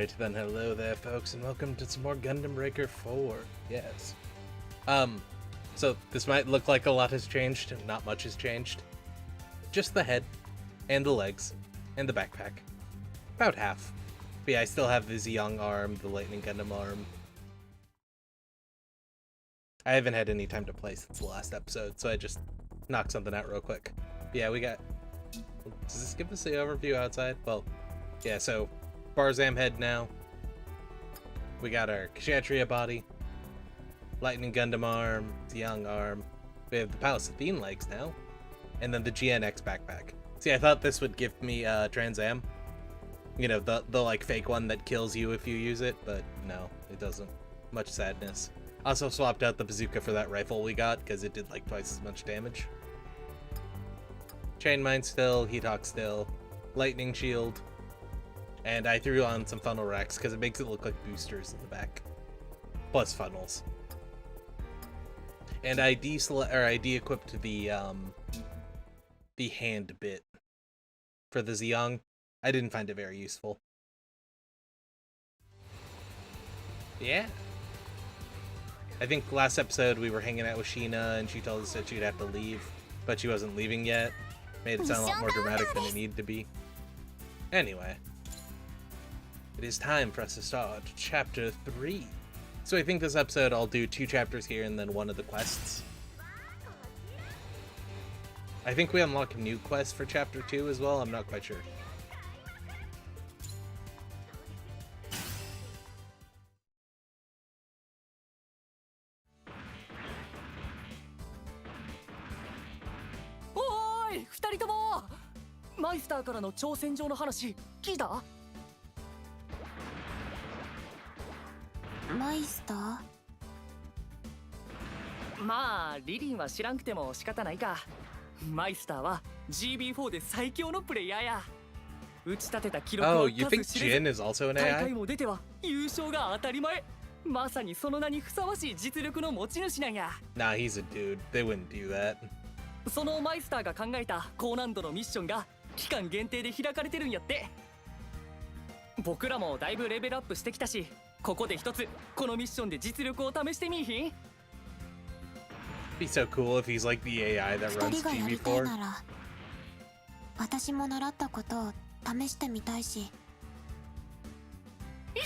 Alright, then hello there folks, and welcome to some more Gundam Breaker 4. Yes. So this might look like a lot has changed, and not much has changed. Just the head, and the legs, and the backpack. About half. But yeah, I still have the Zeong arm, the Lightning Gundam arm. I haven't had any time to play since the last episode, so I just knocked something out real quick. But yeah, we got... Does this give us the overview outside? Well, yeah, so... Barzam head now. We got our Kshatriya body. Lightning Gundam arm. Zeong arm. We have the Palace Athene legs now. And then the GNX backpack. See, I thought this would give me Trans Am. You know, the like fake one that kills you if you use it, but no, it doesn't. Much sadness. Also swapped out the bazooka for that rifle we got, because it did like twice as much damage. Chain mine still, heat hawk still, lightning shield. And I threw on some funnel racks because it makes it look like boosters in the back. Plus funnels. And I de-equipped the hand bit for the Zeong. I didn't find it very useful. Yeah. I think last episode we were hanging out with Sheena and she told us that she'd have to leave, but she wasn't leaving yet. Made it sound a lot more dramatic than it needed to be. Anyway. It is time for us to start Chapter 3. So I think this episode I'll do 2 chapters here and then one of the quests. I think we unlock a new quest for Chapter 2 as well, I'm not quite sure. Oi! 2人ともマイスターからの挑戦状の話聞いた？マイスター？まあリリンは知らんくても仕方ないか。マイスターは GB4 で最強のプレイヤーや。打ち立てた記録を you think Jin is also an 大 AI? 会も出ては優勝が当たり前。まさにその名にふさわしい実力の持ち主なんや。Nah, he's a dude. They wouldn't do that. そのマイスターが考えた高難度のミッションが期間限定で開かれてるんやって。僕らもだいぶレベルアップしてきたし、ここで一つこのミッションで実力を試してみいひん？ Be so cool if he's like the AI that 2 runs 人がやりたい GB4. なら私も習ったことを試してみたいし。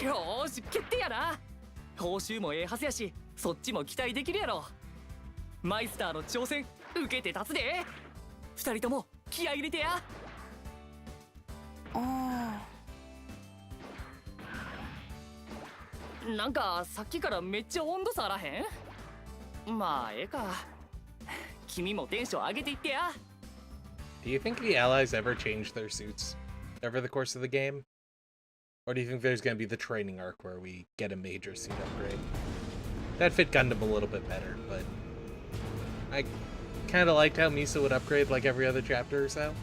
よーし決定やな。報酬もええはずやし、そっちも期待できるやろ。マイスターの挑戦受けて立つで。2人とも気合い入れてや。おお。なんかさっきからめっちゃ温度差あらへん？まあええか。君もテンション上げていってや。Do you think the allies ever change their suits over the course of the game? Or do you think there's going to be the training arc where we get a major suit upgrade? That fit Gundam a little bit better, but I kind of liked how Misa would upgrade like every other chapter or so.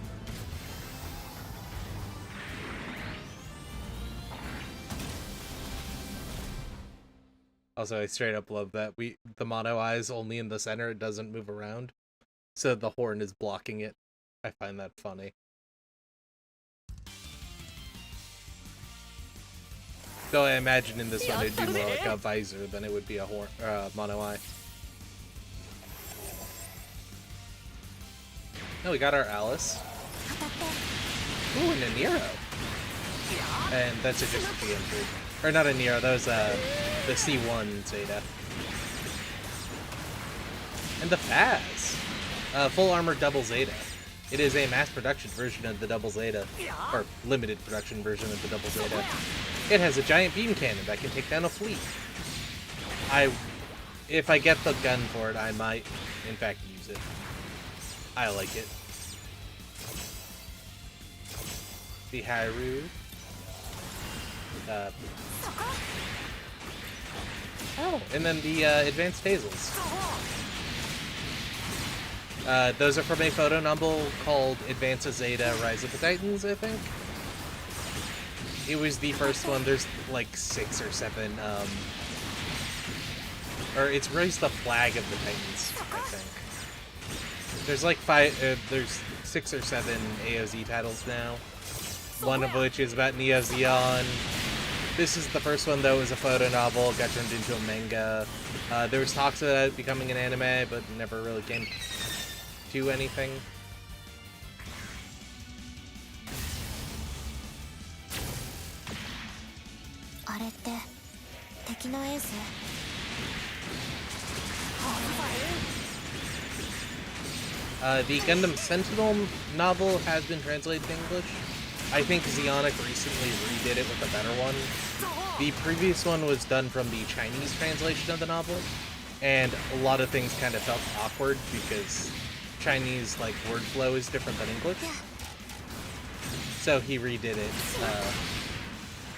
Also, I straight up love that the mono eye is only in the center, it doesn't move around. So the horn is blocking it. I find that funny. Though I imagine in this one it'd be more like a visor than it would be a horn mono eye. Oh, we got our Alice. Ooh, and a Nero. And that's just a GM3. Or not a Nero, that was the C1 Zeta. And the Faz! Full armor double Zeta. It is a mass production version of the double Zeta. Or limited production version of the double Zeta. It has a giant beam cannon that can take down a fleet. If I get the gun for it, I might, in fact, use it. I like it. The Haru. Oh, and then the advanced phasals. Those are from a photo novel called Advance of Zeta, Rise of the Titans, I think. It was the first one. There's like 6 or 7, or it's Raise the Flag of the Titans, I think. There's like 5, there's 6 or 7 AOZ titles now. One of which is about Neo Zeon. This is the first one, though. It was a photo novel, got turned into a manga. There was talks of it becoming an anime, but never really came to anything. The Gundam Sentinel novel has been translated to English. I think Xeonic recently redid it with a better one. The previous one was done from the Chinese translation of the novel, and a lot of things kind of felt awkward because Chinese word flow is different than English. So he redid it.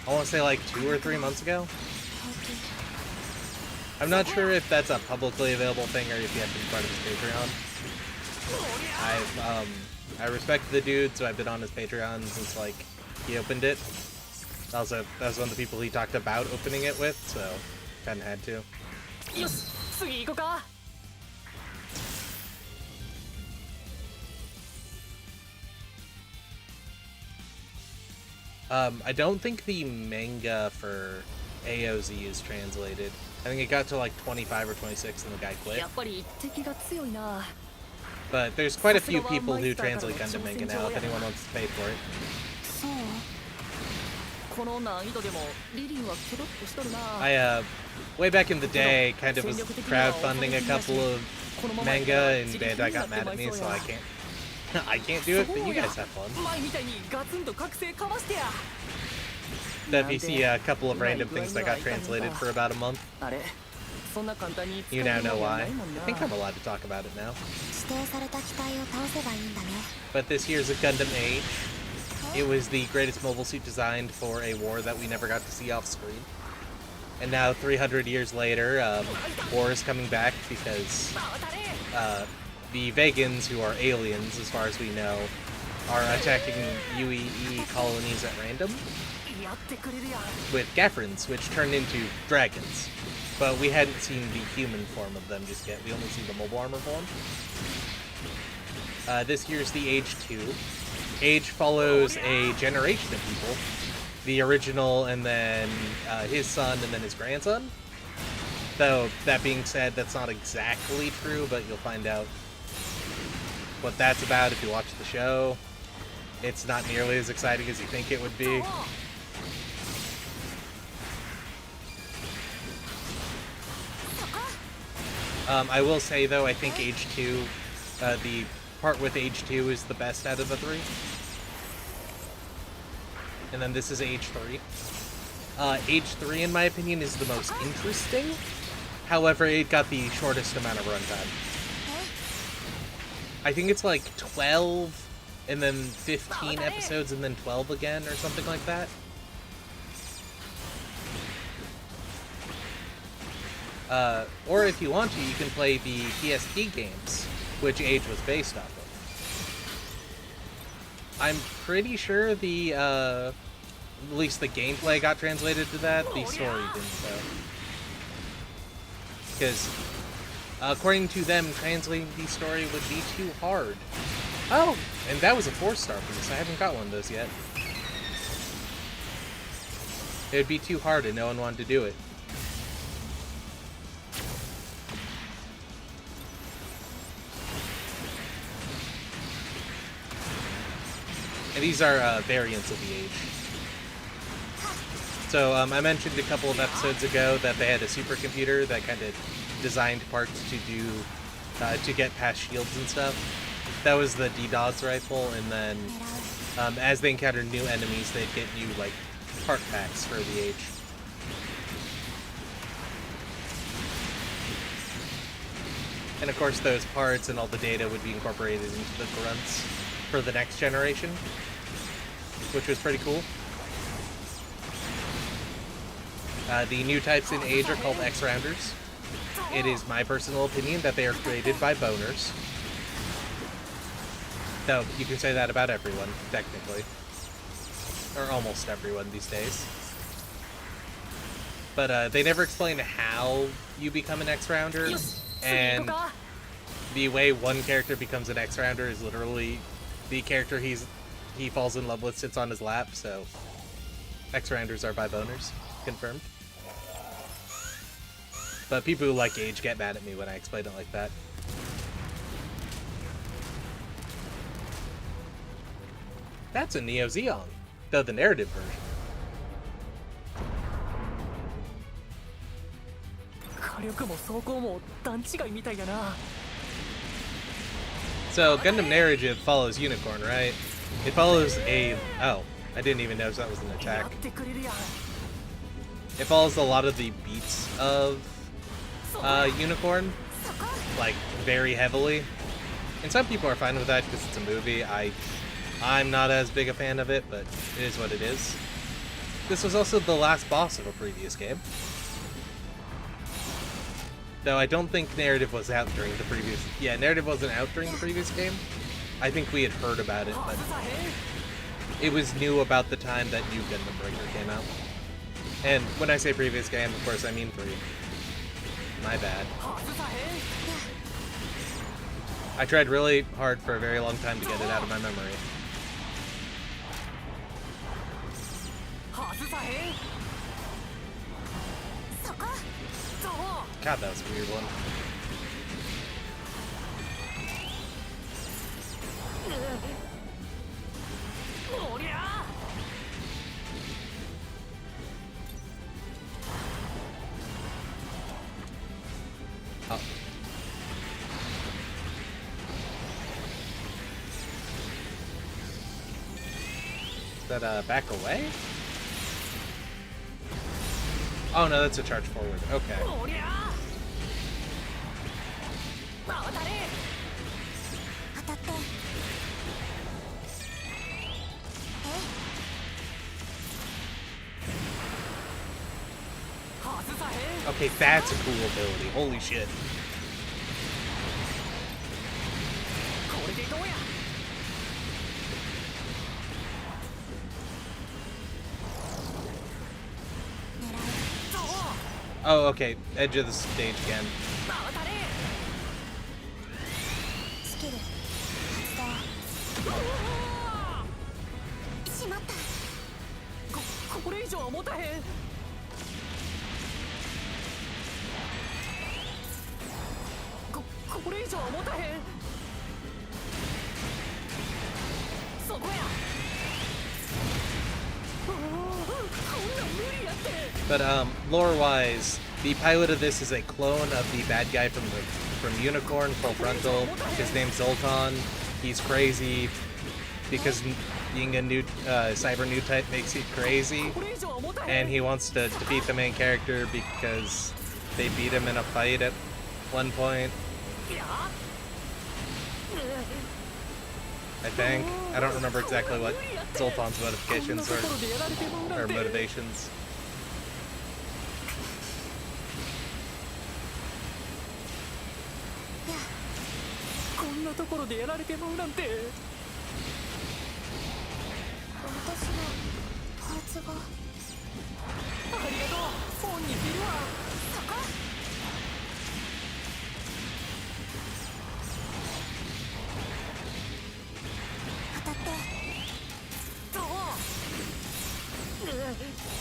I want to say 2 or 3 months ago. I'm not sure if that's a publicly available thing or if you have to be part of his Patreon. I respect the dude, so I've been on his Patreon since he opened it. Also, that was one of the people he talked about opening it with, so kinda had to. I don't think the manga for AOZ is translated. I think it got to 25 or 26 and the guy quit. But there's quite a few people who translate Gundam manga now, if anyone wants to pay for it. I, way back in the day, kind of was crowdfunding a couple of manga, and Bandai got mad at me, so I can't do it, but you guys have fun. If you see a couple of random things that got translated for about a month, you now know why. I think I'm allowed to talk about it now. But this year's a Gundam Age. It was the greatest mobile suit designed for a war that we never got to see off screen. And now, 300 years later, war is coming back because the Vegans, who are aliens as far as we know, are attacking UEE colonies at random with Gaffrins, which turn into dragons. But we hadn't seen the human form of them just yet. We only see the mobile armor form. This here's the Age 2. Age follows a generation of people. The original, and then his son, and then his grandson. Though, that being said, that's not exactly true, but you'll find out what that's about if you watch the show. It's not nearly as exciting as you think it would be. I will say, though, I think Age 2, the part with Age 2 is the best out of the 3. And then this is Age 3. Age 3, in my opinion, is the most interesting. However, it got the shortest amount of runtime. I think it's 12, and then 15 episodes, and then 12 again, or something like that. Or if you want to, you can play the PSP games, which Age was based off of. I'm pretty sure at least the gameplay got translated to that. The story didn't, though. Because, according to them, translating the story would be too hard. Oh, and that was a 4-star piece. I haven't got one of those yet. It would be too hard and no one wanted to do it. And these are variants of the Age. So I mentioned a couple of episodes ago that they had a supercomputer that kind of designed parts to do to get past shields and stuff. That was the DDoS rifle, and then as they encountered new enemies, they'd get new part packs for the Age. And of course, those parts and all the data would be incorporated into the grunts for the next generation, which was pretty cool. The new types in Age are called X-Rounders. It is my personal opinion that they are created by boners. Though, you can say that about everyone, technically. Or almost everyone these days. But they never explain how you become an X-Rounder, and the way one character becomes an X-Rounder is literally the character he falls in love with sits on his lap, so X-Randers are bi boners. Confirmed. But people who like Age get mad at me when I explain it like that. That's a Neo Zeon, though the narrative version. 火力も走行も段違いみたいやな。 So, Gundam narrative follows Unicorn, right? It follows a... Oh, I didn't even notice that was an や attack. ってくれるやん。 It follows a lot of the beats of Unicorn, like, very heavily. And some people are fine with that because it's a movie. I'm not as big a fan of it, but it is what it is. This was also the last boss of a previous game. Though I don't think narrative was out during the previous... Yeah, narrative wasn't out during the previous game. I think we had heard about it, but it was new about the time that new Gundam Breaker came out. And when I say previous game, of course I mean 3. My bad. I tried really hard for a very long time to get it out of my memory. God, that was a weird one. Oh. Is that back away? Oh no, that's a charge forward. Okay. 当たって。 Okay, that's a cool ability. Holy shit. Oh, okay. Edge of the stage again. スキル発動。しまった。これ以上は持たへん。これ以上は持たへん。そこや。こんなん無理やって。 But lore-wise, the pilot of this is a clone of the bad guy from Unicorn, Full Frontal. His name's Zoltan. He's crazy because being a new cyber new type makes you crazy, and he wants to defeat the main character because they beat him in a fight at one point. I think. I don't remember exactly what Zoltan's motivations or motivations. こんなところでやられてまうなんて。私のパーツが。ありがとう。本にいるわ。そこ。当たって。どう。当たれ。 当たって。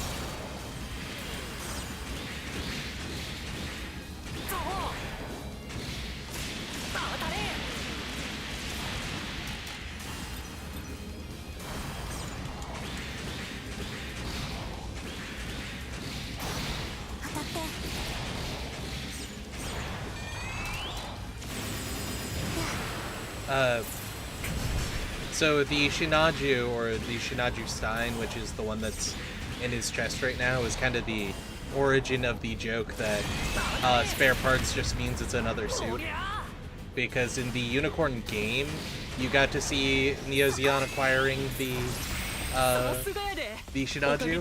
So the Shinaju, or the Shinaju Stein, which is the one that's in his chest right now, is kind of the origin of the joke that spare parts just means it's another suit. Because in the Unicorn game, you got to see Neo Zeon acquiring the Shinaju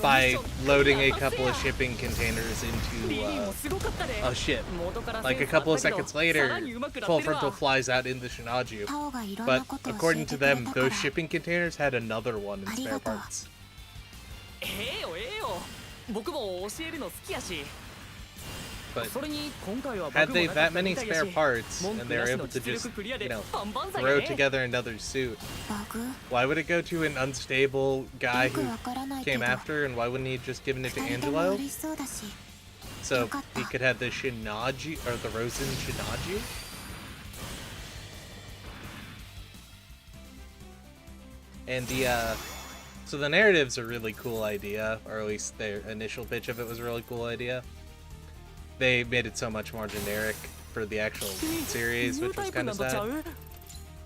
by loading a couple of shipping containers into oh shit. Like a couple of seconds later, Full Frontal flies out in the Shinaju. タオがいろん But なことを教え according て to くれ them, たから those shipping containers had another one in spare parts. ええよええよ。僕も教えるの好きやし。but それに今回は had バグ they もなか that ったみ many たいだ spare し parts 文 and 句 they な were しの able to 実 just, 力クリア you で know, 万々歳 throw だね together another suit, バグ why would it go to an unstable よ guy く who わからないけ came ど after, and why wouldn't he just given it to 二人とも Angelo? 嬉しそうだし So よかった he could have the Shinaji, or the Rosen Shinaji? And so the narrative's a really cool idea, or at least their initial pitch of it was a really cool idea. They made it so much more generic for the actual series, ニュー which タ was イプ kind な of んだちゃ sad. う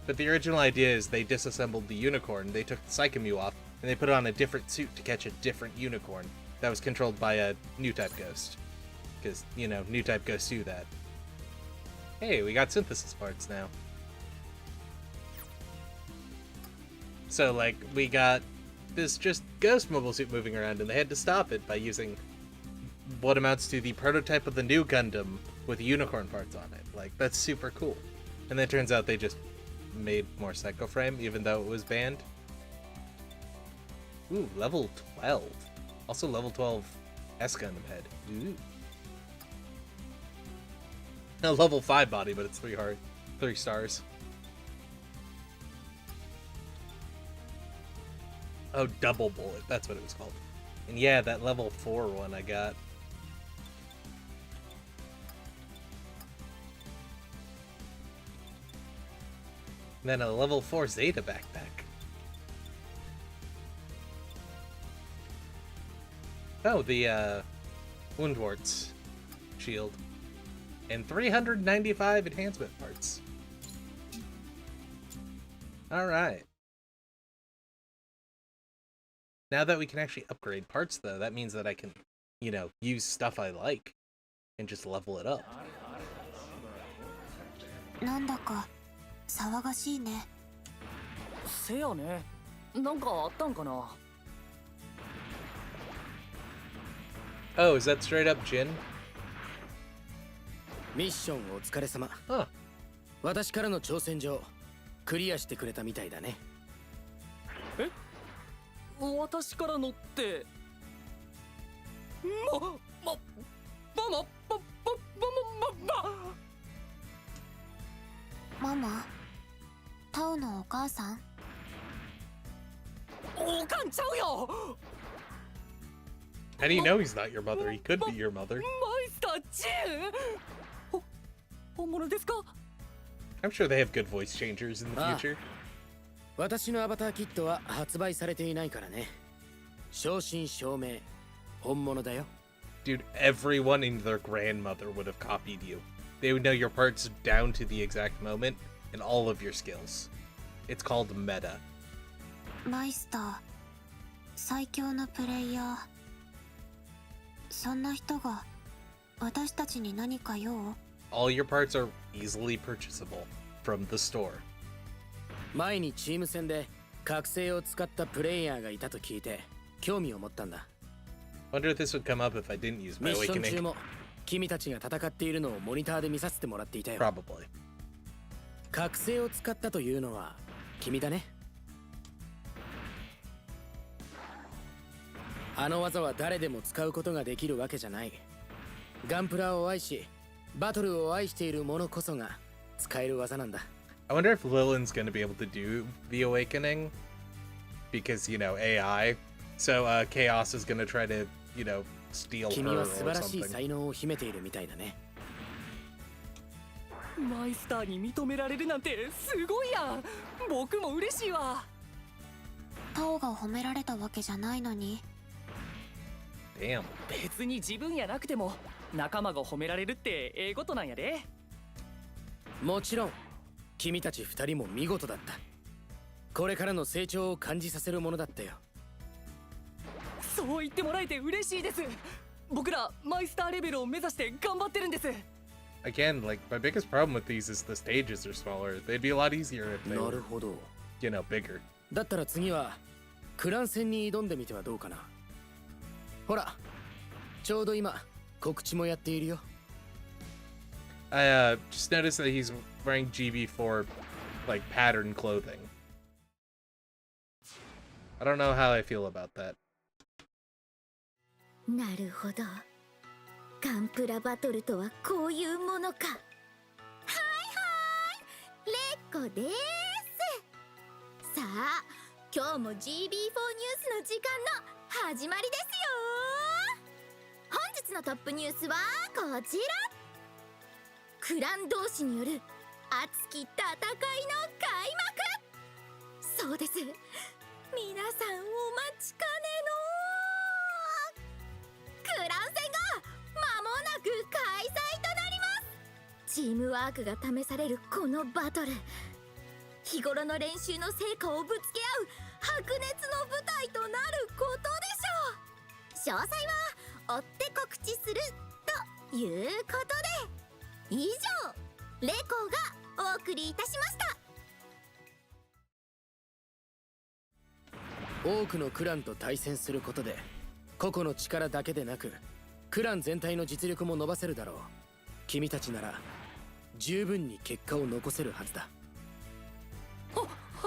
But the original idea is they disassembled the unicorn, they took the Psychomu off, and they put on a different suit to catch a different unicorn that was controlled by a new type ghost. Because, you know, new type ghosts do that. Hey, we got synthesis parts now. So, like, we got this just ghost mobile suit moving around, and they had to stop it by using what amounts to the prototype of the new Gundam with unicorn parts on it. Like, that's super cool. And then it turns out they just made more Psycho Frame, even though it was banned. Ooh, level 12. Also level 12 S Gundam head. Ooh. A level 5 body, but it's 3 stars. Oh, double bullet. That's what it was called. And yeah, that level 4 one I got. And then a level 4 Zeta backpack. Oh, the Woundwarts shield. And 395 enhancement parts. Alright. Now that we can actually upgrade parts, though, that means that I can, you know, use stuff I like and just level it up. なんだか騒がしいねせやねなんかあったんかな Oh, is that straight up Jin? ミッションお疲れ様 Huh. 私からの挑戦状クリアしてくれたみたいだね私からのってままままママタオのお母さんおかんちゃうよ How do you know he's not your mother? He could be your mother. マイスターチェン本物ですか I'm sure they have good voice changers in the Ah. future. 私のアバターキットは発売されていないからね正真正銘本物だよ Dude, everyone and their grandmother would have copied you. They would know your parts down to the exact moment and all of your skills. It's called meta. マイスター最強のプレイヤーそんな人が私たちに何か用 All your parts are easily purchasable from the store. 前にチーム戦で覚醒を使ったプレイヤーがいたと聞いて興味を持ったんだ Wonder if this would come up if I didn't use ミ my ッション中 awakening. も君たちが戦っているのをモニターで見させてもらっていたよ Probably. 覚醒を使ったというのは君だねあの技は誰でも使うことができるわけじゃないガンプラを愛しバトルを愛している者こそが使える技なんだ I wonder if Lillian's going to be able to do the awakening because, you know, AI. So Chaos is going to try to, you know, steal 君 her は素 or 晴らしい something. 才能を秘めているみたいだねマイスターに認められるなんてすごいやん僕も嬉しいわタオが褒められたわけじゃないのに Damn. 別に自分やなくても仲間が褒められるってええことなんやでもちろん君たち二人も見事だったこれからの成長を感じさせるものだったよそう言ってもらえて嬉しいです僕らマイスターレベルを目指して頑張ってるんです Again, like, my biggest problem with these is the stages are smaller. They'd be a lot easier if they なる were, ほど you know, bigger. だったら次はクラン戦に挑んでみてはどうかなほらちょうど今告知もやっているよ I just noticed that he's wearing GB4, like, pattern clothing. I don't know how I feel about that. なるほどガンプラバトルとはこういうものか。はいレッコです。さあ今日も GB4 ニュースの時間の始まりですよ。本日のトップニュースはこちら。クラン同士による熱き戦いの開幕。そうです、皆さんお待ちかねのクラン戦が間もなく開催となります。チームワークが試されるこのバトル、日頃の練習の成果をぶつけ合う白熱の舞台となることでしょう。詳細は追って告知するということで、以上レコがお送りいたしました。多くのクランと対戦することで個々の力だけでなくクラン全体の実力も伸ばせるだろう。君たちなら十分に結果を残せるはずだ。は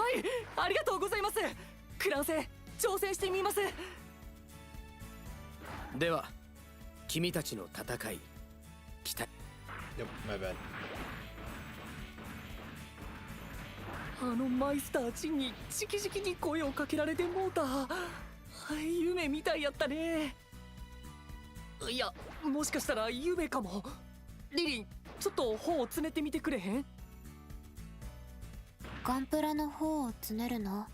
い、ありがとうございます。クラン戦挑戦してみます。では君たちの戦い期待。 Yep, my bad. マイスターチンに直々に声をかけられてもうた。夢みたいやったね。いや、もしかしたら夢かも。リリン、ちょっと頬をつねってみてくれへん？ガンプラの方をつねるの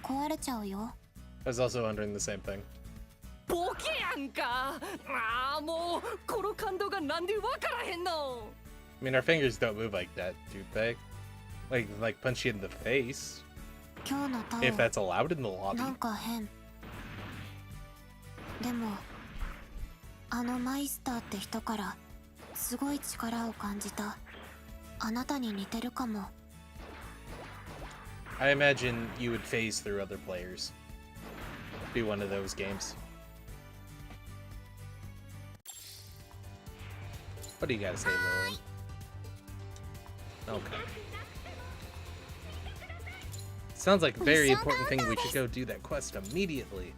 壊れちゃうよ。 I was also wondering the same thing. ボケやんか。もうこの感動がなんでわからへんの。I mean, our fingers don't move like that, do they? Like punch you in the face. 今日のタオ If that's allowed in the lobby. なんか変。でもマイスターって人からすごい力を感じた。あなたに似てるかも。 I imagine you would phase through other players. Be one of those games. What do you gotta say, Lillian? Okay. Sounds like a very important thing. We should go do that quest immediately.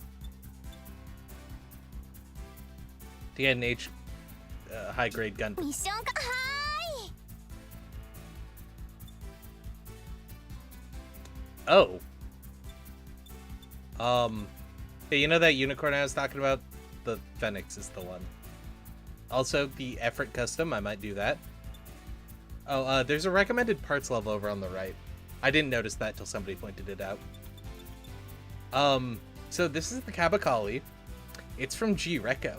To get an high grade gun. ミッションか。Oh. Hey, you know that unicorn I was talking about? The Phoenix is the one. Also, the Effort Custom, I might do that. Oh, there's a recommended parts level over on the right. I didn't notice that till somebody pointed it out. So this is the Kabakali. It's from G-Reco.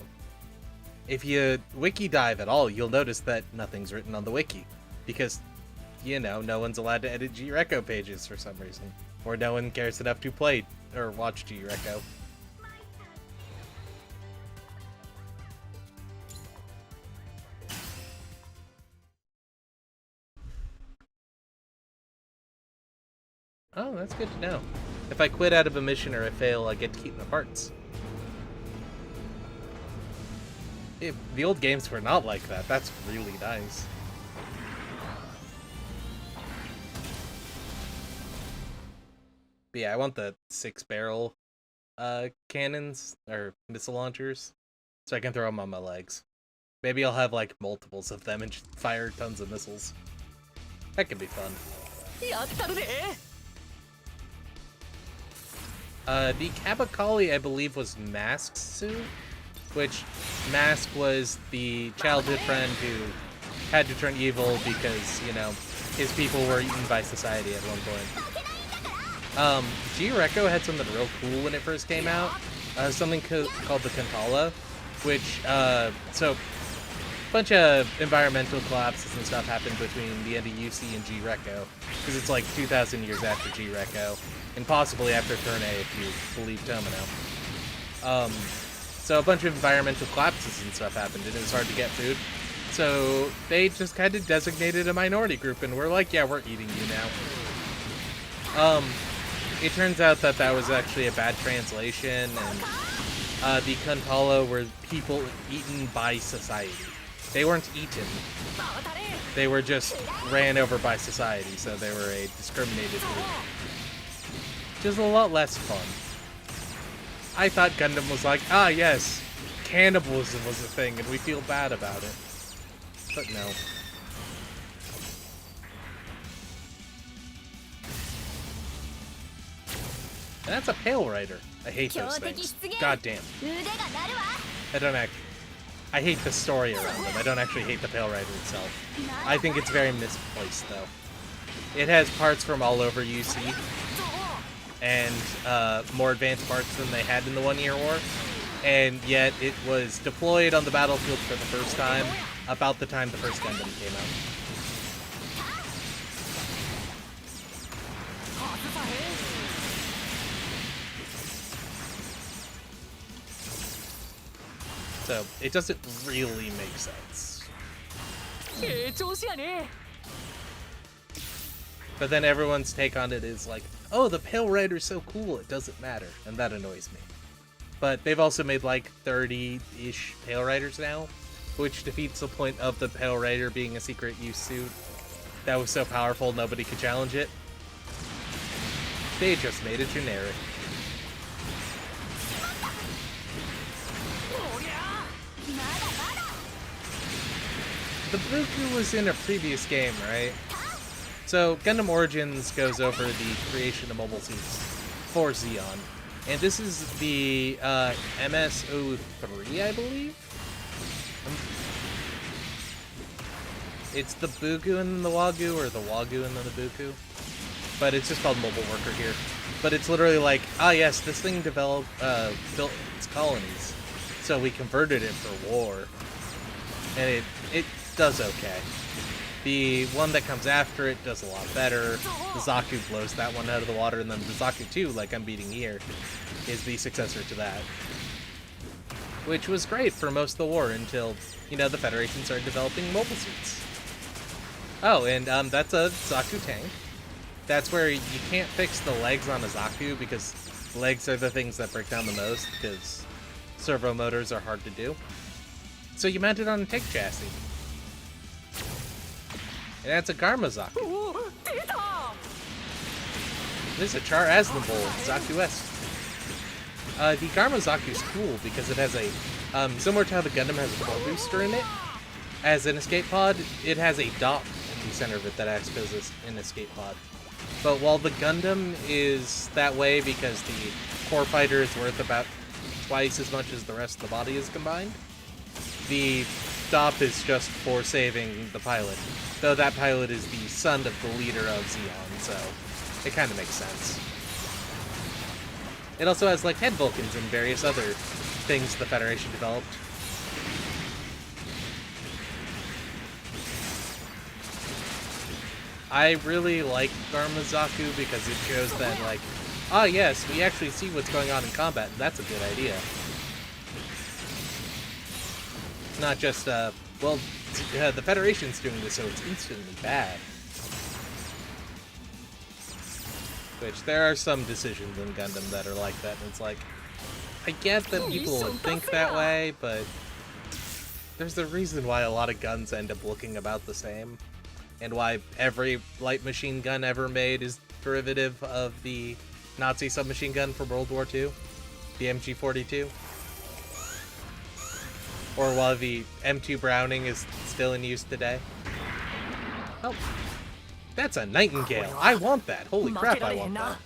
If you wiki dive at all, you'll notice that nothing's written on the wiki. Because, you know, no one's allowed to edit G-Reco pages for some reason. Or no one cares enough to play or watch G-Reco. Oh, that's good to know. If I quit out of a mission or I fail, I get to keep the parts. The old games were not like that. That's really nice. But yeah, I want the 6-barrel cannons or missile launchers so I can throw them on my legs. Maybe I'll have like multiples of them and just fire tons of missiles. That could be fun. The Kabakali, I believe, was Mask's suit, which Mask was the childhood friend who had to turn evil because, you know, his people were eaten by society at one point. G-Reco had something real cool when it first came out, something called the Kantala, which, so, a bunch of environmental collapses and stuff happened between the end of UC and G-Reco, because it's like 2,000 years after G-Reco, and possibly after Turn A if you believe Tomino. So a bunch of environmental collapses and stuff happened, and it was hard to get food. So they just kind of designated a minority group, and we're like, yeah, we're eating you now. It turns out that that was actually a bad translation, and the Kuntala were people eaten by society. They weren't eaten. They were just ran over by society, so they were a discriminated group. Which is a lot less fun. I thought Gundam was like, ah yes, cannibalism was a thing and we feel bad about it. But no. And that's a Pale Rider. I hate those things. God damn. I hate the story around them. I don't actually hate the Pale Rider itself. I think it's very misplaced, though. It has parts from all over UC, and more advanced parts than they had in the 1 Year War, and yet it was deployed on the battlefield for the first time about the time the first Gundam came out. So, it doesn't really make sense. But then everyone's take on it is like, oh, the Pale Rider's so cool, it doesn't matter. And that annoys me. But they've also made like 30-ish Pale Riders now, which defeats the point of the Pale Rider being a secret use suit that was so powerful nobody could challenge it. They just made it generic. The Buku was in a previous game, right? So, Gundam Origins goes over the creation of mobile suits for Zeon. And this is the MS-03, I believe? It's the Buku and the Wagyu, or the Wagyu and then the Buku. But it's just called Mobile Worker here. But it's literally like, ah yes, this thing built its colonies. So we converted it for war. And it does okay. The one that comes after it does a lot better. The Zaku blows that one out of the water, and then the Zaku 2, like I'm beating here, is the successor to that. Which was great for most of the war until, you know, the Federation started developing mobile suits. Oh, and that's a Zaku tank. That's where you can't fix the legs on a Zaku because legs are the things that break down the most because servo motors are hard to do. So you mount it on a tank chassis. And that's a Garma Zaku. This is a Char Aznavour Zaku-esque. The Garma Zaku is cool because it has a, similar to how the Gundam has a core booster in it, as an escape pod, it has a dot in the center of it that acts as an escape pod. But while the Gundam is that way because the core fighter is worth about twice as much as the rest of the body is combined, the stop is just for saving the pilot. Though that pilot is the son of the leader of Zeon, so it kind of makes sense. It also has like head Vulcans and various other things the Federation developed. I really like Garma Zaku because it shows that, like, ah yes, we actually see what's going on in combat, and that's a good idea. Not just, well, the Federation's doing this, so it's instantly bad. Which, there are some decisions in Gundam that are like that, and it's like, I get that people would think that way, but there's a reason why a lot of guns end up looking about the same. And why every light machine gun ever made is derivative of the Nazi submachine gun from World War II, the MG-42. Or why the M2 Browning is still in use today. Oh, that's a Nightingale. I want that. Holy crap, I want that.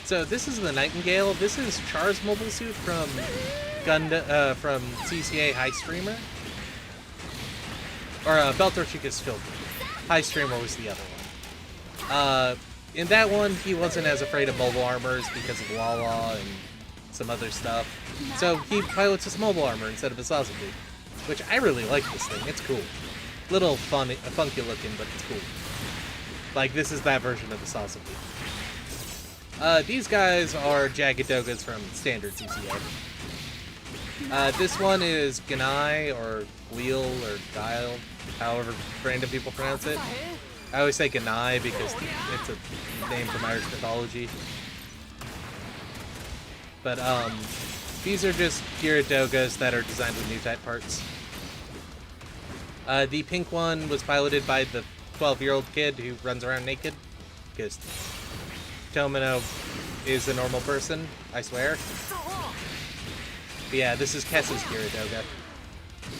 So this is the Nightingale. This is Char's mobile suit from from CCA High Streamer. Or Beltor Chica's Filter. High Streamer was the other one. In that one, he wasn't as afraid of mobile armors because of Lala and some other stuff. So he pilots his mobile armor instead of a Sazabu. Which I really like this thing. It's cool. Little funny, funky looking, but it's cool. Like, this is that version of the Sazabu. These guys are Jagged Dogas from standard CCA. This one is Ganai, or Wheel, or Guile, however random people pronounce it. I always say Ganai because it's a name from Irish mythology. But, these are just Gyaradogas that are designed with new type parts. The pink one was piloted by the 12-year-old kid who runs around naked, because Tomino is a normal person, I swear. But yeah, this is Kessa's Gyaradoga.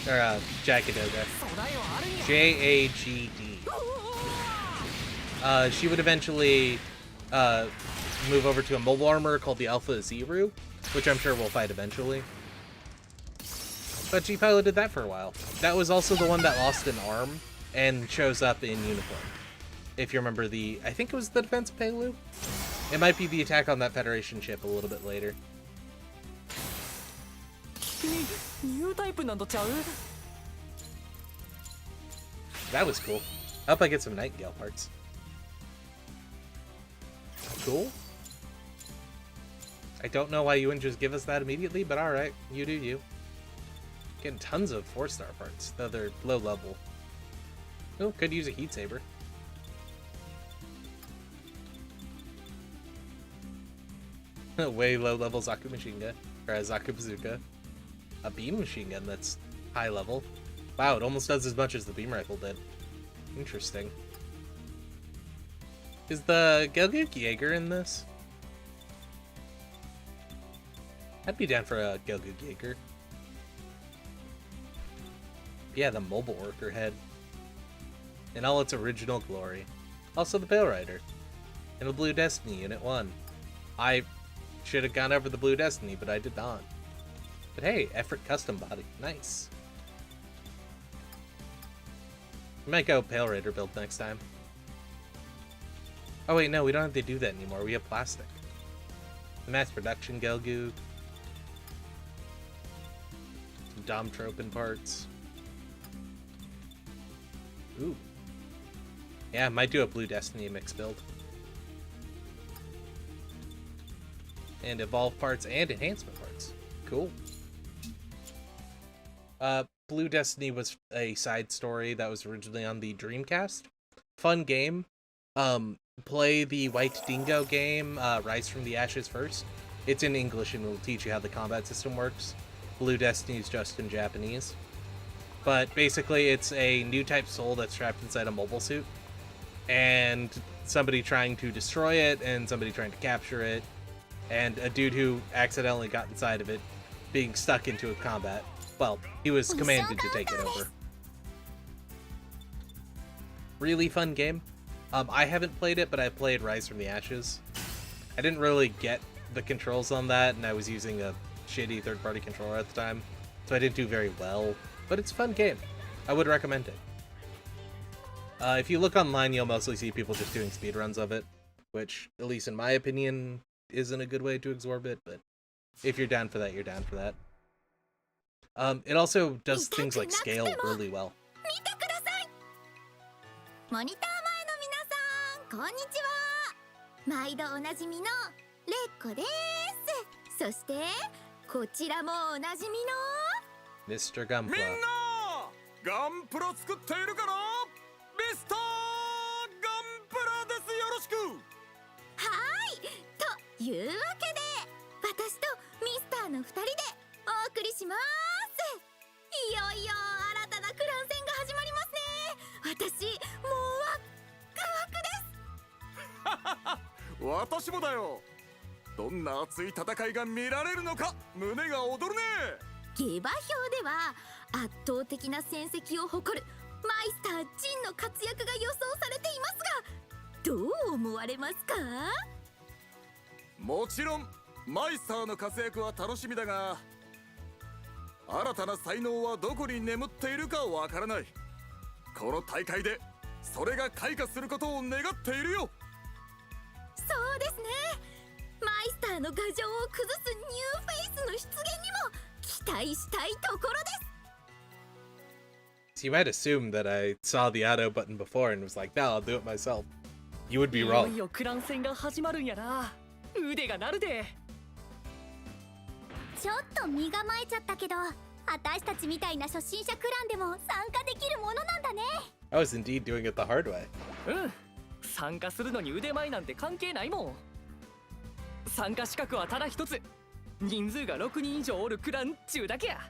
Or, Jagadoga. 備えはあるんや Jagd. She would eventually move over to a mobile armor called the Alpha Zero, which I'm sure we'll fight eventually. But she piloted that for a while. That was also the one that lost an arm and shows up in uniform. If you remember the, I think it was the defense of Pelu? It might be the attack on that Federation ship a little bit later. 君ニュータイプなんとちゃう That was cool. I hope I get some Nightingale parts. Cool. I don't know why you wouldn't just give us that immediately, but alright. You do you. Getting tons of 4-star parts, though they're low level. Oh, could use a Heat Saber. Way low level Zaku Machine Gun. Or a Zaku Bazooka. A Beam Machine Gun that's high level. Wow, it almost does as much as the Beam Rifle did. Interesting. Is the Gelgook Jaeger in this? I'd be down for a Gelgook Jaeger. Yeah, the mobile worker head. In all its original glory. Also the Pale Rider. And the Blue Destiny Unit 1. I should have gone over the Blue Destiny, but I did not. But hey, Effort Custom Body. Nice. We might go Pale Rider build next time. Oh wait, no, we don't have to do that anymore. We have plastic. The mass production Gelgook. Some Dom Tropin parts. Ooh. Yeah, might do a Blue Destiny mix build. And evolve parts and enhancement parts. Cool. Blue Destiny was a side story that was originally on the Dreamcast. Fun game. Play the White Dingo game, Rise from the Ashes first. It's in English and will teach you how the combat system works. Blue Destiny is just in Japanese. But basically it's a new type soul that's trapped inside a mobile suit. And somebody trying to destroy it, and somebody trying to capture it. And a dude who accidentally got inside of it being stuck into a combat. Well, he was commanded to take it over. Really fun game. I haven't played it, but I played Rise from the Ashes. I didn't really get the controls on that, and I was using a shitty third-party controller at the time, so I didn't do very well. But it's a fun game. I would recommend it. If you look online, you'll mostly see people just doing speedruns of it, which, at least in my opinion, isn't a good way to absorb it, but if you're down for that, you're down for that. It also does things like scale really well. モニター前の皆さん、こんにちは。毎度おなじみのレッコです。そしてこちらもおなじみの Mr. Gunpla. みんなガンプラ作っているかな。ミスターガンプラです。よろしく。はいというわけで私とミスターの2人でお送りします。いよいよ新たなクラン戦が始まりますね。私もうワクワクです。私もだよ。どんな熱い戦いが見られるのか胸が躍るね。下馬評では圧倒的な戦績を誇るマイスター・ジンの活躍が予想されていますが、どう思われますか？もちろんマイスターの活躍は楽しみだが、新たな才能はどこに眠っているかわからない。この大会でそれが開花することを願っているよ。そうですね。マイスターの牙城を崩すニューフェイスの出現にも期待したいところです。So you might assume that I saw the auto button before and was like, no, I'll do it myself. You would be いよ wrong. いよクラン戦が始まるんやな。腕が鳴るで。ちょっと身構えちゃったけど、私たちみたいな初心者クランでも参加できるものなんだね。I was indeed doing it the hard way. うん。参加するのに腕前なんて関係ないもん。参加資格はただ一つ。人数が6人以上おるクランっちゅうだけや。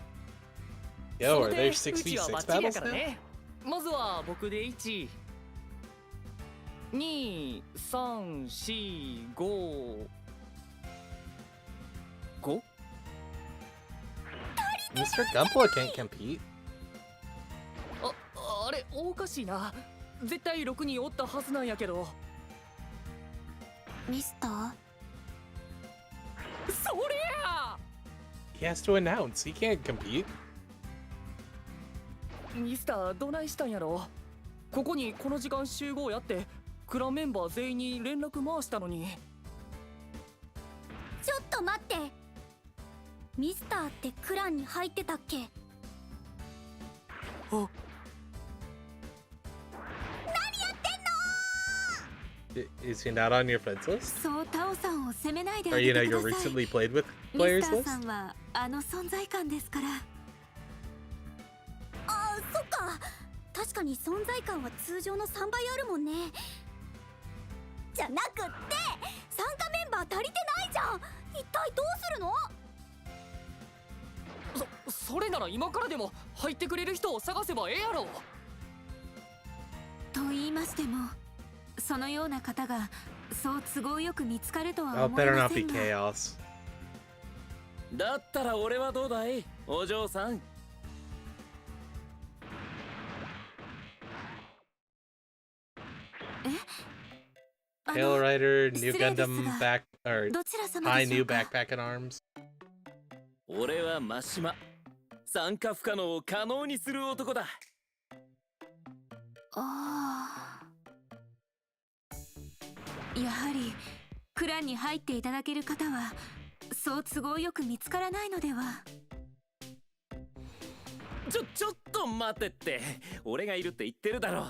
Yo, そ are の there 点 6v6 うちはバッチリや battles から now? ね。まずは僕で1、2、3、4、5、5? Mr. Gunpla can't compete. あれおかしいな。絶対6人おったはずなんやけど。ミスター、そりゃ He has to announce. He can't compete. ミスターどないしたんやろ。ここにこの時間集合やってクランメンバー全員に連絡回したのに。ちょっと待って、ミスターってクランに入ってたっけ？あ、 Is he not on your friends list? そうタオさんを責めないであ Or げ you て know く you ださい。 recently played with ミ players スター list? さんはあの存在感ですから。あ、そっか。確かに存在感は通常の3倍あるもんね。じゃなくって参加メンバー足りてないじゃん。一体どうするの？それなら今からでも入ってくれる人を探せばええやろ。と言いましても、そのような方がそう都合よく見つかるとは Oh, 思い better ま not せ be んが。 chaos. だったら俺はどうだい、お嬢さん。Tail Rider, New 失礼です Gundam が、 back or どちら様 high でしょ new うか。 backpack and arms. 俺は真島。参加不可能を可能にする男だ。ああ。やはりクランに入っていただける方はそう都合よく見つからないのでは。ちょっと待てって。俺がいるって言ってるだろ。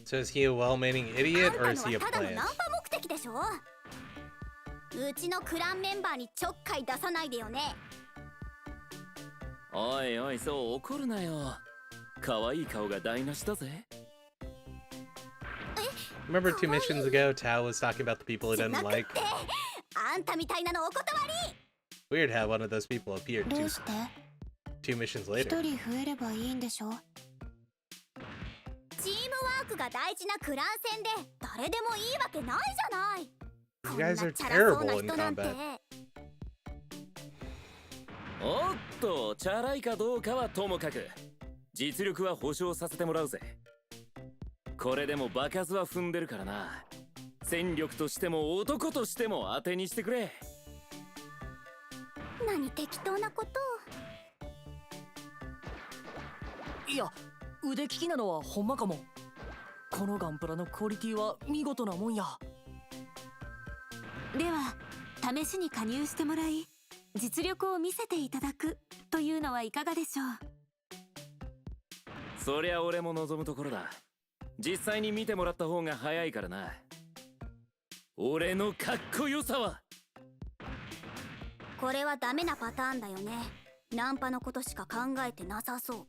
So is he a well-meaning あ idiot ん or た is の he は a ただの plant? ナンパ目的でしょ。うちのクランメンバーにちょっかい出さないでよね。おいおい、そう怒るなよ。可愛い顔が台無しだぜ。Remember 2 missions ago, Tao was talking about the people he じゃ didn't なくっ like? てあんたみたいなのお断り。 Weird how one of those people appeared ど two, うして 2 missions 一 later. 人増えればいいんでしょ。チームワークが大事なクラン戦で誰でもいいわけないじゃない。 You こんな guys チ are ャラそうな terrible in 人なんて。 combat. おっと、チャラいかどうかはともかく、実力は保証させてもらうぜ。これでも場数は踏んでるからな。戦力としても男としても当てにしてくれ。何適当なことを。いや、腕利きなのはほんまかも。このガンプラのクオリティは見事なもんや。では試しに加入してもらい実力を見せていただくというのはいかがでしょう。そりゃ俺も望むところだ。実際に見てもらった方が早いからな。俺のかっこよさは。これはダメなパターンだよね。ナンパのことしか考えてなさそう。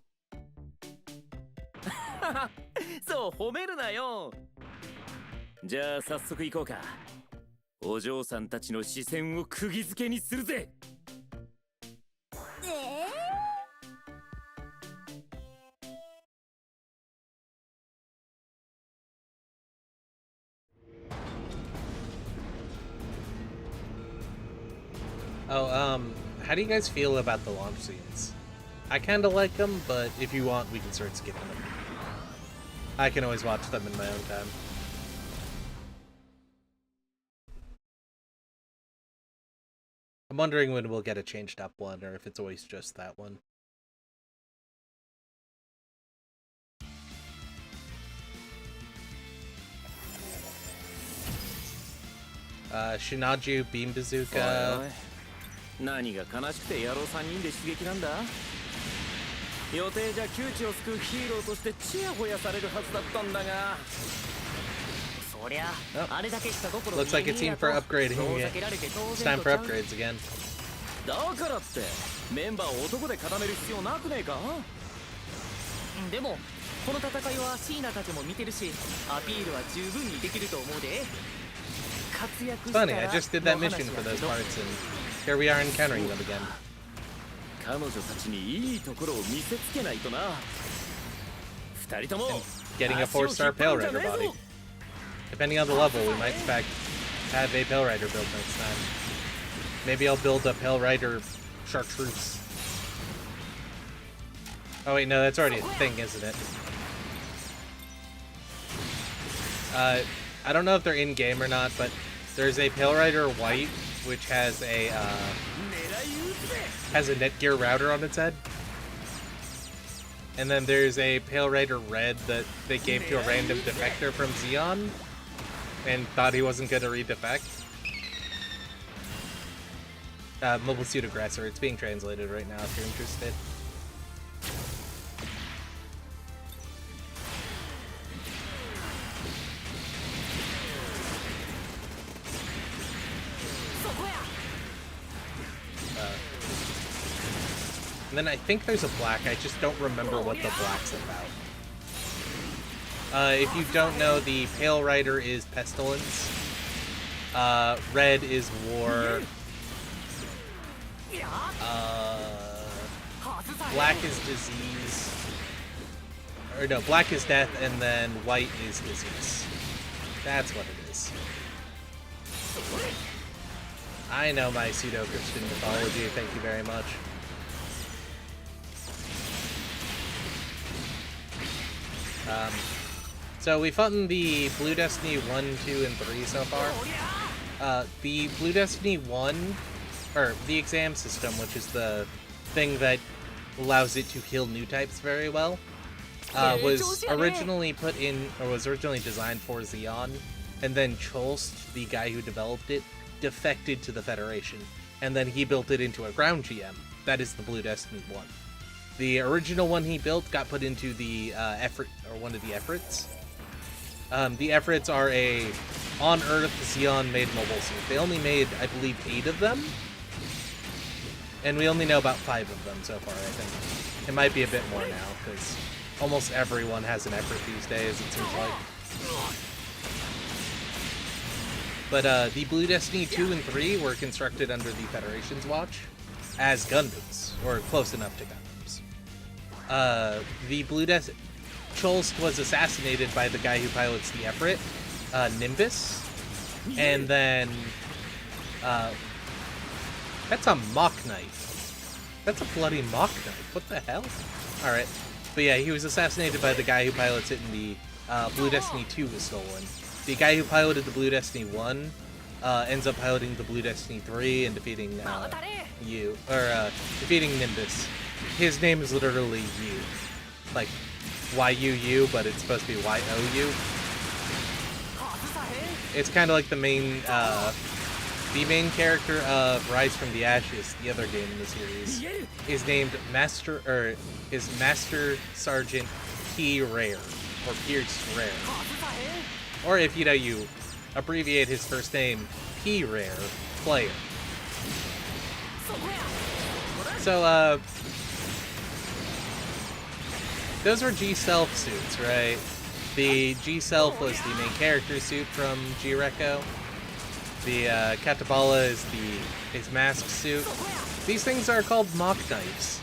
そう褒めるなよ。じゃあ早速行こうか。お嬢さんたちの視線を釘付けにするぜ。Oh, how do you guys feel about the launch scenes? I kinda like them, but if you want, we can start skipping them. I can always watch them in my own time. I'm wondering when we'll get a changed up one, or if it's always just that one. Shinaju Beam おい Bazooka. おい、何が悲しくて野郎3人で出撃なんだ。予定じゃ窮地を救うヒーローとしてチヤホヤされるはずだったんだが。そりゃ、 Oh. あれだけしたところ Looks like it's time for upgrading 遠 again. ざけられて当 It's 然 time と for ちゃう。 upgrades again. だからってメンバーを男で固める必要なくねえか。でもこの戦いはシーナたちも見てるし、アピールは十分にできると思うで。活躍したら Funny, I just did that の mission 話 for や those けど parts, and here we are encountering them again. 彼女たちにいいところを見せつけないとな。二人とも Getting a 4-star Pale Rider body. Depending on the level, we might in fact have a Pale Rider build next time. Maybe I'll build a Pale Rider Chartreuse. Oh wait, no, that's already a thing, isn't it? I don't know if they're in-game or not, but there's a Pale Rider White, which has a Netgear router on its head. And then there's a Pale Rider Red that they gave to a random defector from Xeon and thought he wasn't going to redefect. Mobile Suit Aggressor. It's being translated right now if you're interested. And then I think there's a black. I just don't remember what the black's about. If you don't know, the Pale Rider is Pestilence. Red is War. Black is Disease. Or no, black is Death, and then white is Disease. That's what it is. I know my pseudo-Christian mythology, thank you very much. So we fought in the Blue Destiny 1, 2, and 3 so far. The Blue Destiny 1, or the exam system, which is the thing that allows it to kill new types very well, was originally put in, or was originally designed for Xeon, and then Cholst, the guy who developed it, defected to the Federation, and then he built it into a ground GM. That is the Blue Destiny 1. The original one he built got put into the one of the Efforts. The Efforts are a on-Earth Xeon-made mobile suit. They only made, I believe, 8 of them, and we only know about 5 of them so far, I think. It might be a bit more now, because almost everyone has an Effort these days, it seems like. But the Blue Destiny 2 and 3 were constructed under the Federation's watch as Gundams, or close enough to Gundams. The Blue Destiny... Cholst was assassinated by the guy who pilots the Everett, Nimbus, and then... that's a mock knife. That's a bloody mock knife. What the hell? Alright. But yeah, he was assassinated by the guy who pilots it in the Blue Destiny 2 was stolen. The guy who piloted the Blue Destiny 1 ends up piloting the Blue Destiny 3 and defeating defeating Nimbus. His name is literally U. Like, Y-U-U, but it's supposed to be Y-O-U. It's kind of like the main character of Rise from the Ashes, the other game in the series, is named Master Sergeant P. Rare, or Pierce Rare. Or if, you abbreviate his first name, P. Rare, Player. So, those were G-Self suits, right? The G-Self was the main character suit from G-Reco. The Katabala is his mask suit. These things are called mock knives.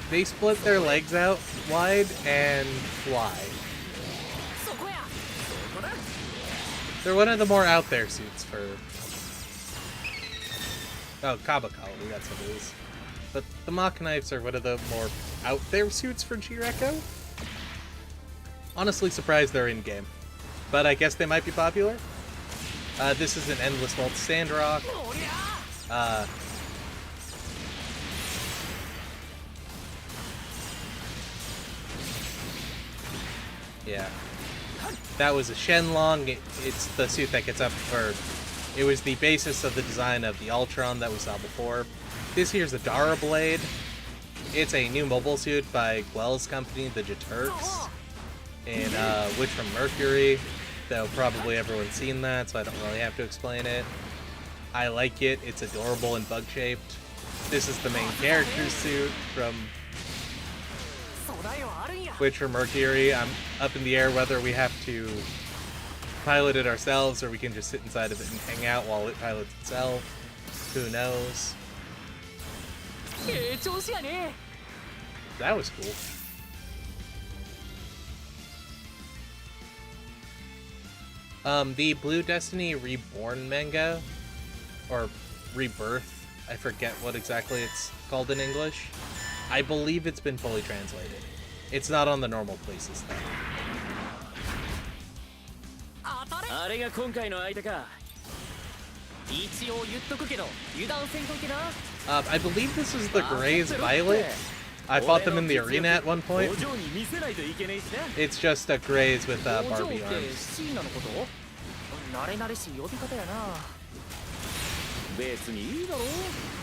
They split their legs out wide and fly. They're one of the more out there suits for... Oh, Kabakali, that's what it is. But the mock knives are one of the more out there suits for G-Reco. Honestly surprised they're in-game. But I guess they might be popular. This is an Endless Vault Sandrock. Yeah. That was a Shenlong. It's the suit that gets up, or it was the basis of the design of the Ultron that we saw before. This here's a Dara Blade. It's a new mobile suit by Guel's company, the Jeturks, and Witch from Mercury, though probably everyone's seen that, so I don't really have to explain it. I like it. It's adorable and bug-shaped. This is the main character suit from Witch from Mercury. I'm up in the air whether we have to pilot it ourselves or we can just sit inside of it and hang out while it pilots itself. Who knows? That was cool. The Blue Destiny Reborn manga, or Rebirth, I forget what exactly it's called in English. I believe it's been fully translated. It's not on the normal places though. 当たれ。あれが今回の相手か。一応言っとくけど油断せんといてな。 I believe this is the Gray's Violet. I fought them in the arena at one point. お嬢に見せないといけねえしな。 It's just a Gray's with お嬢っ Barbie て arms. シーナのこと？慣れ慣れしい呼び方やな。別にいいだろ。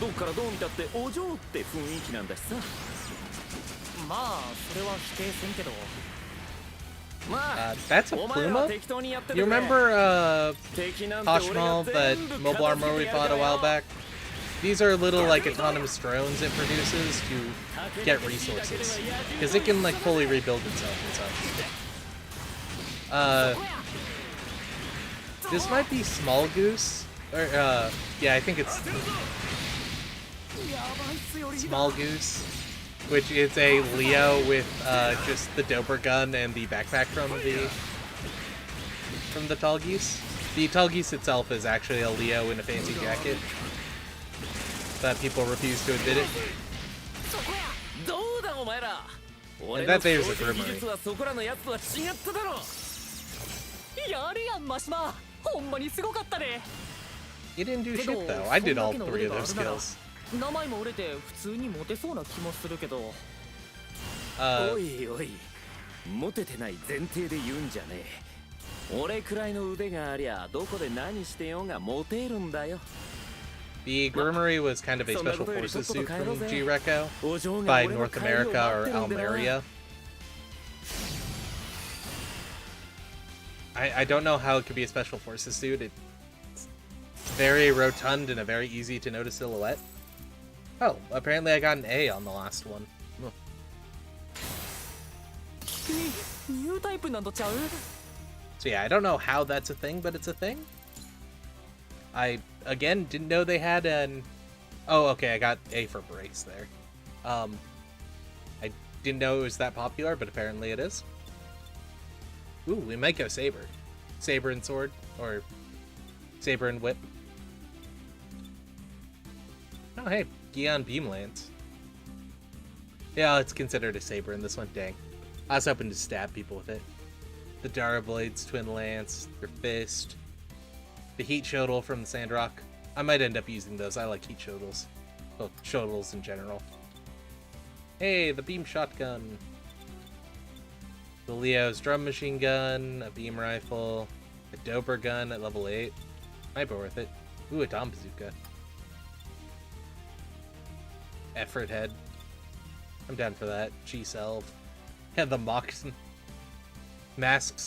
どっからどう見たってお嬢って雰囲気なんだしさ。まあそれは否定せんけど。まあ、 That's a お前らは Pluma? 適当にやって You てくれ。 remember 敵なんて Hashmal, 俺が that 全部 mobile 片付 armor け we てやる fought から a よ。 while back? These are little like autonomous drones it produces to get resources. Because it can like fully rebuild itself and such. This might be Small Goose. Or yeah, I think it's Small Goose. Which is a Leo with just the Dober gun and the backpack from the Tall Geese. The Tall Geese itself is actually a Leo in a fancy jacket. But people refuse to admit it. どうだお前ら。 And that there's a Grimmery. 技術はそこらのやつとは違っただろ。やるやんマシマ。ほんまにすごかったね。 You didn't do shit though. I did all 3 of those skills. 名前も折れて普通にモテそうな気もするけど。Uh, おいおい、モテてない前提で言うんじゃねえ。俺くらいの腕がありゃどこで何してようがモテるんだよ。 the Grimmery was kind of a special forces suit from G-Reco by North America or Almeria. I don't know how it could be a special forces suit. It's very rotund and a very easy to notice silhouette. Oh, apparently I got an A on the last one. ニュータイプなんとちゃう？ So yeah, I don't know how that's a thing, but it's a thing. I, again, didn't know they had an... Oh, okay, I got A for brace there. I didn't know it was that popular, but apparently it is. Ooh, we might go Saber. Saber and Sword, or Saber and Whip. Oh, hey, Gion Beam Lance. Yeah, it's considered a Saber in this one, dang. I was hoping to stab people with it. The Dara Blades, Twin Lance, their Fist, the Heat Shodel from the Sandrock. I might end up using those. I like Heat Shodels. Well, Shodels in general. Hey, the Beam Shotgun. The Leo's Drum Machine Gun, a Beam Rifle, a Dober Gun at level 8. Might be worth it. Ooh, a Dom Bazooka. Effort Head. I'm down for that. G-Self. Yeah, the Masks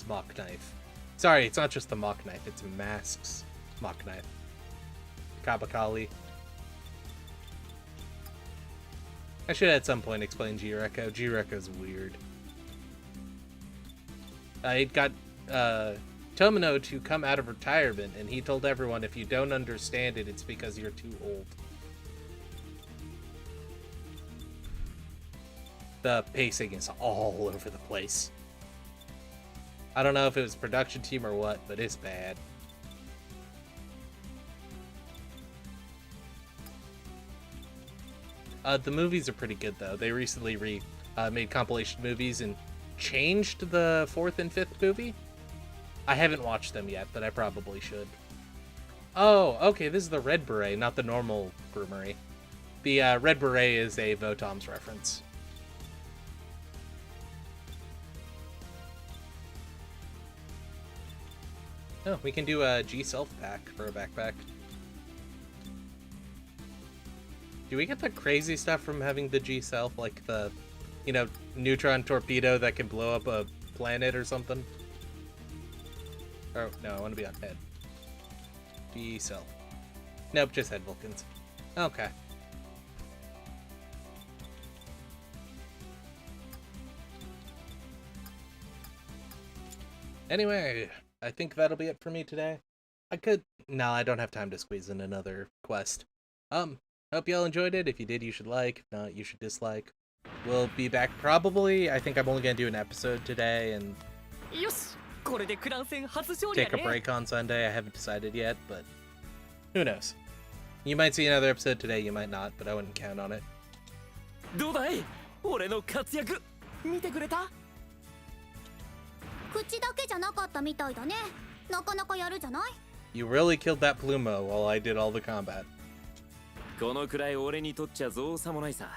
Mock Knife. Sorry, it's not just the Mock Knife, it's Masks Mock Knife. Kabakali. I should at some point explain G-Reco. G-Reco's weird. It got Tomino to come out of retirement, and he told everyone if you don't understand it, it's because you're too old. The pacing is all over the place. I don't know if it was production team or what, but it's bad. The movies are pretty good though. They recently made compilation movies and changed the 4th and 5th movie. I haven't watched them yet, but I probably should. Oh, okay, this is the Red Beret, not the normal Grimmery. The Red Beret is a Votom's reference. Oh, we can do a G-Self pack for a backpack. Do we get the crazy stuff from having the G-Self, like the, you know, neutron torpedo that can blow up a planet or something? Oh, no, I want to be on head. G-Self. Nope, just head Vulcans. Okay. Anyway, I think that'll be it for me today. No, I don't have time to squeeze in another quest. Hope y'all enjoyed it. If you did, you should like. If not, you should dislike. We'll be back probably. I think I'm only gonna do an episode today and よし、これでクラン戦初勝利や take a ね。 break on Sunday. I haven't decided yet, but who knows? You might see another episode today, you might not, but I wouldn't count on it. どうだい俺の活躍。見てくれた？口だけじゃなかったみたいだね。なかなかやるじゃない。 You really killed that Plumo while I did all the combat. このくらい俺にとっちゃ造作もないさ。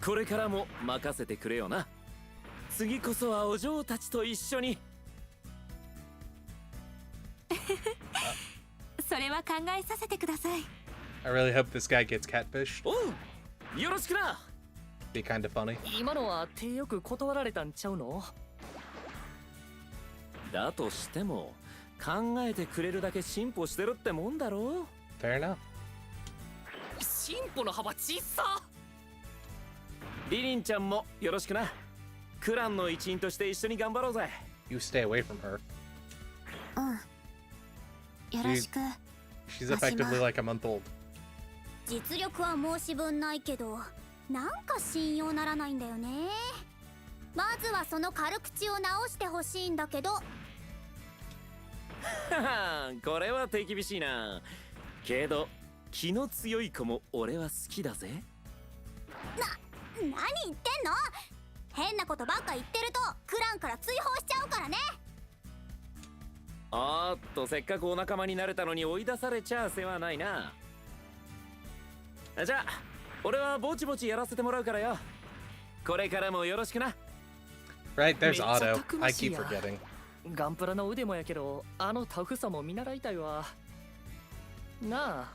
これからも任せてくれよな。次こそはお嬢たちと一緒に。それは考えさせてください。 I really hope this guy gets catfished. おう、よろしくな。Be kind of funny. 今のは手よく断られたんちゃうの？だとしても考えてくれるだけ進歩してるってもんだろ。 Fair enough. 進歩の幅小さ。リリンちゃんもよろしくな。クランの一員として一緒に頑張ろうぜ。 You stay away from her. うん。よろしく。 She's effectively like a month old. 実力は申し分ないけど、なんか信用ならないんだよね。まずはその軽口を直してほしいんだけど。これは手厳しいな。けど気の強い子も俺は好きだぜ。何言ってんの？変なことばっか言ってるとクランから追放しちゃうからね。おっと、せっかくお仲間になれたのに追い出されちゃ世話ないな。じゃあ俺はぼちぼちやらせてもらうからよ。これからもよろしくな。 Right, there's めっちゃ Otto. たくま I しい keep や。 forgetting. ガンプラの腕もやけど、あのタフさも見習いたいわ。なあ。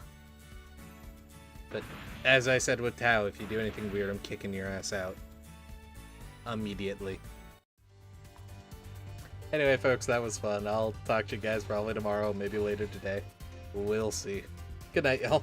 But as I said with Tao, if you do anything weird, I'm kicking your ass out. Immediately. Anyway, folks, that was fun. I'll talk to you guys probably tomorrow, maybe later today. We'll see. Good night, y'all.